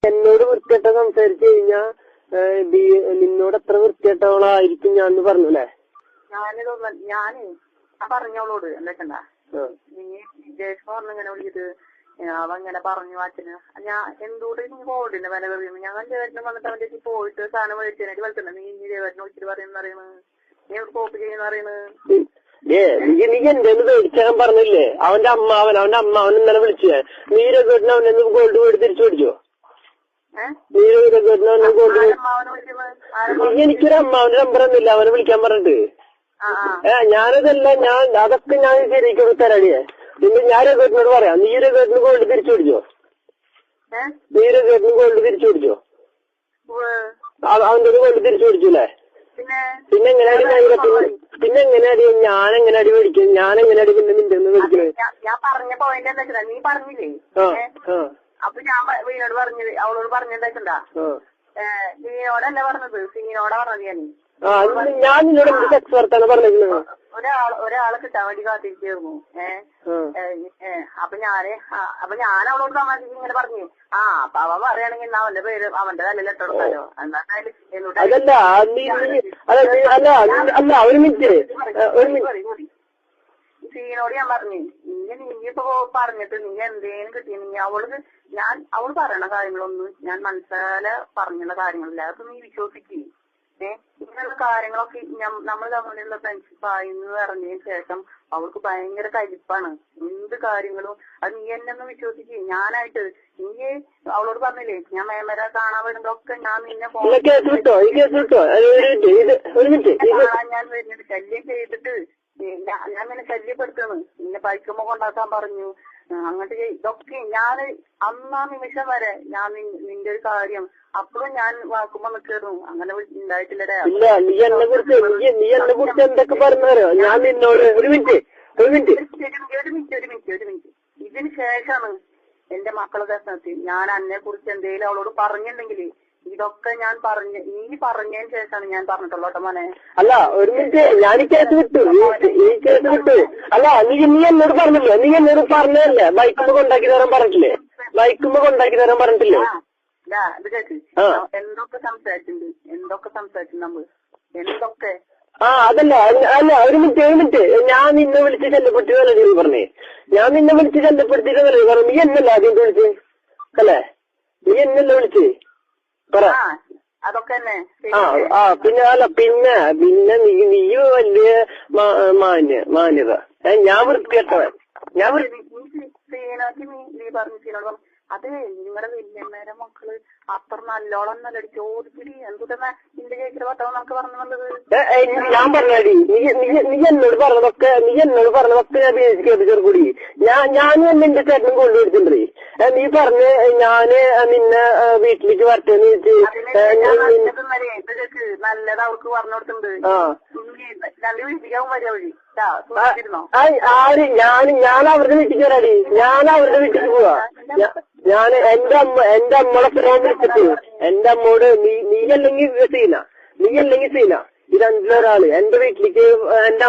എന്നോട് വൃത്തികെട്ട സംസാരിച്ചു കഴിഞ്ഞാ നിന്നോട് എത്ര വൃത്തികെട്ടവളായിരിക്കും ഞാൻ പറഞ്ഞു അല്ലേ? ഞാന് പറഞ്ഞോളോട് എന്താ നീ ജേഷ്മ പറഞ്ഞിങ്ങനെ വിളിച്ചിട്ട് അവ ഇങ്ങനെ പറഞ്ഞു അച്ഛന് ഞാൻ എന്തോട് നീ പോയിട്ടില്ല വില പറയുന്നു. ഞാൻ ജേവറ്റിന് വന്നിട്ട് അവന്റെ പോയിട്ട് സാധനം മേടിച്ചതിനായിട്ട് കളിക്കണ്ട. നീ ജേവറ്റിനെ വിളിച്ചിട്ട് പറയുന്ന അറിയണ്, നീ കോപ്പ് ചെയ്യുന്ന അറിയണ്. നീ എന്റെ മേടിച്ചാൻ പറഞ്ഞില്ലേ? അവന്റെ അമ്മാവൻ ഇന്നലെ വിളിച്ചേ. നീ രഘുവേട്ടന് അവനെ ഗോൾഡ് വീട് തിരിച്ചു പിടിച്ചോ? നീ രഘുവേട്ടന് അവനെ ഗോൾഡ് എനിക്കൊരു അമ്മാവന്റെ നമ്പർ ഒന്നുമില്ല അവനെ വിളിക്കാൻ പറഞ്ഞിട്ട്. ഞാനതല്ല അതൊക്കെ ഞാൻ ശരിക്കും തരാടിയേ. പിന്നെ ഞാൻ രഘുവേട്ടനോട് പറയാം. നീ രഘുവേട്ടന് ഗോൾഡ് തിരിച്ചു പിടിച്ചോ? നീ രഘുവേട്ടന് ഗോൾഡ് തിരിച്ചു പിടിച്ചോ? അവന്റെ ഗോൾഡ് തിരിച്ചു പിടിച്ചൂല്ലേ? പിന്നെ എങ്ങനെയാടി ഞാനെങ്ങനെയാടി മേടിക്കും? ഞാനെങ്ങനെയാടി പിന്നെ നിന്റെ ഒന്ന് മേടിക്കുന്നത്? ഞാൻ പറഞ്ഞ പോയിന്റ് എന്താ വെച്ചാ നീ പറഞ്ഞില്ലേ? അപ്പൊ ഞാൻ വീനോട് പറഞ്ഞത് അവളോട് പറഞ്ഞെന്താ സീനോടല്ല പറഞ്ഞത്, സീനോടാ പറഞ്ഞത്. ഞാൻ നിന്നോട് എന്ത് സെക്സ് വർത്താണ് പറഞ്ഞിരുന്നത്? ഒരാളെ കിട്ടാൻ വേണ്ടി കാത്തിരിക്കുന്നു. അപ്പൊ ഞാൻ അവളോട് സമാധിക്ക് ഇങ്ങനെ പറഞ്ഞു. അപ്പൊ അവൻ പറയുകയാണെങ്കിൽ അവന്റെ പേര് അവന്റെ തലയിൽ ഇട്ടെടുക്കാലോ. അതല്ല അല്ല ഒരു മിനിറ്റ് സീനോട് ഞാൻ പറഞ്ഞു നീയിപ്പോ പറഞ്ഞിട്ട് നീ എന്തേലും കിട്ടിയെങ്കിൽ അവള് പറയണ കാര്യങ്ങളൊന്നും ഞാൻ മനസ്സിലാലെ പറഞ്ഞുള്ള കാര്യങ്ങളില്ല. അതൊക്കെ നീ വിശ്വസിക്കും. ഇങ്ങനെയുള്ള കാര്യങ്ങളൊക്കെ നമ്മൾ തമ്മിലുള്ള ഫ്രണ്ട്ഷിപ്പ് ആയിന്ന് പറഞ്ഞതിന് ശേഷം അവൾക്ക് ഭയങ്കര കലിപ്പാണ്. എന്ത് കാര്യങ്ങളും അത് നീ എന്നെ ഒന്ന് വിശ്വസിക്കും. ഞാനായിട്ട് നീ അവളോട് പറഞ്ഞില്ലേ ഞാൻ മേമര കാണാൻ വരുമ്പോഴൊക്കെ ഞാൻ നിന്നെ ഞാൻ വരുന്നത് ശല്യം ചെയ്തിട്ട് ഞാൻ നിന്നെ ശല്യപ്പെടുത്തുന്നു. നിന്നെ ബൈക്കുമ്പോ കൊണ്ടാക്കാൻ പറഞ്ഞു. അങ്ങോട്ട് ഇതൊക്കെ ഞാൻ അന്നാ നിമിഷം വരെ ഞാൻ നിന്റെ ഒരു കാര്യം അപ്പോഴും ഞാൻ വാക്കുമ്പോ നിൽക്കുന്നു. അങ്ങനെ ഉണ്ടായിട്ടില്ലടേ. നീ എന്നെ കുറിച്ച് എന്തൊക്കെ പറഞ്ഞോ? ഞാൻ നിന്നോട് ഒരു മിനിറ്റ് ഇതിന് ശേഷമാണ് എന്റെ മക്കളുടെ പ്രശ്നത്തിൽ ഞാൻ എന്നെ കുറിച്ച് എന്തെങ്കിലും അവളോട് പറഞ്ഞിട്ടുണ്ടെങ്കിൽ ഇതൊക്കെ ഞാൻ നീ പറഞ്ഞതിന് ശേഷമാണ് ഞാൻ പറഞ്ഞിട്ടുള്ളൂ കേട്ടോ മോനെ. അല്ല ഒരു മിനിറ്റ് ഞാൻ ഈ കേസ് വിട്ടു. അല്ല നീ എന്നോട് പറഞ്ഞില്ലേ? നീ എന്നോട് പറഞ്ഞതല്ലേ ബൈക്കുമ്പോ കൊണ്ടാക്കി തരാൻ പറഞ്ഞിട്ടില്ലേ? ഇത് കേക്ക് എന്തൊക്കെ സംസാരിച്ചിട്ടുണ്ട് നമ്മൾ എന്തൊക്കെ. അതല്ല ഒരു മിനിറ്റ് ഞാൻ നിന്നെ വിളിച്ച് ശല്യപ്പെടുത്തിയതല്ലേ നീ പറഞ്ഞേ? ഞാൻ നിന്നെ വിളിച്ച് ശല്യപ്പെടുത്തിയതല്ലേ പറഞ്ഞു? നീ എന്നല്ല ആദ്യം വിളിച്ച് അല്ലേ? നീ എന്നല്ല വിളിച്ച് പറ. അതൊക്കെ തന്നെ. പിന്നെ നീ വലിയ മാന്യത. ഞാൻ വൃത്തികെട്ടവൻ. നീ പറഞ്ഞു സീനോട് പറഞ്ഞു അത് നിങ്ങളുടെ വല്യമ്മേരെ മക്കള് അത്ര നല്ലോളം നല്ലടി ചോദിച്ചിടി എന്തുതന്നെ നിന്റെ ചേച്ചിയുടെ ഭർത്താവ് നമുക്ക് പറഞ്ഞു നല്ലത്. ഞാൻ പറഞ്ഞടി നീ എന്നോട് പറഞ്ഞതൊക്കെ ഞാൻ കേൾപ്പിച്ചെടുക്കൂടി. ഞാനും നിന്റെ ചേട്ടനും കൊണ്ടുപിടിച്ചിട്ടുണ്ട്. നീ പറഞ്ഞ് ഞാന് നിന്നെ വീട്ടിലേക്ക് വരട്ടെന്ന് ചോദിച്ചു. നല്ലത് അവർക്ക് പറഞ്ഞു കൊടുത്തിട്ടുണ്ട്. രണ്ട് വീട്ടിലേക്കാവും വരിക വഴി ഞാൻ അവരുടെ വീട്ടിൽ വരാടി. ഞാൻ അവരുടെ വീട്ടിൽ പോവാ. ഞാൻ എന്റെ അമ്മളെ ഫോൺ വിളിച്ചിട്ട് എന്റെ അമ്മോട് നീ അല്ലെങ്കിൽ സീന ഇത് അഞ്ചിലൊരാള് എന്റെ വീട്ടിലേക്ക് എന്റെ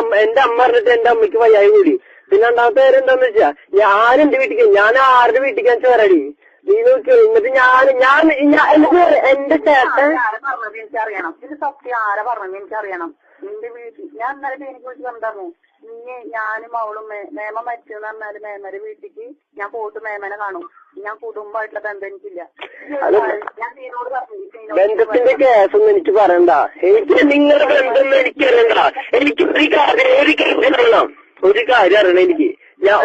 അമ്മ പറഞ്ഞിട്ട് എന്റെ അമ്മയ്ക്ക് വയ്യായി കൂടി. പിന്നെ രണ്ടാമത്തെ കാര്യം എന്താന്ന് വെച്ചാ ഞാൻ എന്റെ വീട്ടിലേക്ക് ഞാൻ ആരുടെ വീട്ടിലേക്ക് വെച്ചാൽ വരാടി. നീ നോക്കിയോ? എന്നിട്ട് എന്റെ ചേട്ടൻ എനിക്കറിയണം ഇത് സത്യം ആരാ പറഞ്ഞത് എനിക്കറിയണം. നിന്റെ വീട്ടിൽ ഞാൻ ഇന്നലെ എനിക്ക് വിളിച്ച് പറഞ്ഞിരുന്നു നീ ഞാനും അവളും മേമ മരിച്ചെന്ന് പറഞ്ഞാല് മേമയുടെ വീട്ടിലേക്ക് ഞാൻ പോയിട്ട് മേമനെ കാണും. ഞാൻ കുടുംബമായിട്ടുള്ള ബന്ധം എനിക്കില്ല. ഞാൻ സീനോട് പറഞ്ഞു ബന്ധത്തിന്റെ കേസൊന്നും എനിക്ക് പറയണ്ട. എനിക്ക് നിങ്ങളുടെ ബന്ധം എനിക്കറിയണ്ട. എനിക്ക് ഒരു കാര്യം അറിയണം. എനിക്ക് ഞാൻ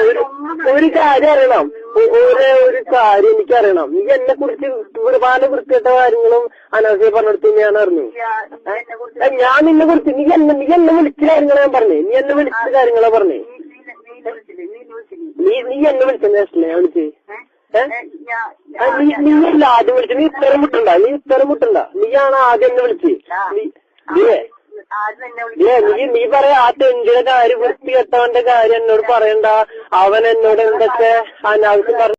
ഒരു കാര്യം അറിയണം. ഒരു കാര്യം എനിക്കറിയണം. നീ എന്നെ കുറിച്ച് ഒരുപാട് വൃത്തികെട്ട കാര്യങ്ങളും അനാവശ്യം പറഞ്ഞെടുത്ത് ഞാൻ അറിഞ്ഞു. ഞാൻ നിന്നെ കുറിച്ച് നീ എന്നെ വിളിച്ച കാര്യങ്ങളാ ഞാൻ പറഞ്ഞേ. നീ എന്നെ വിളിച്ച കാര്യങ്ങളാ പറഞ്ഞേ. നീ എന്നെ വിളിച്ചെന്നെ ഞാൻ വിളിച്ച് നീയല്ല ആദ്യം വിളിച്ചു. നീ ഇത്തരം മുട്ടണ്ട. നീയാണ് ആദ്യം എന്നെ വിളിച്ച്. നീ പറയാ ആ തെഞ്ചിയുടെ കാര്യം വൃത്തികെട്ടവന്റെ കാര്യം എന്നോട് പറയണ്ട. അവൻ എന്നോട് എന്തൊക്കെ അനാവശ്യം പറഞ്ഞു.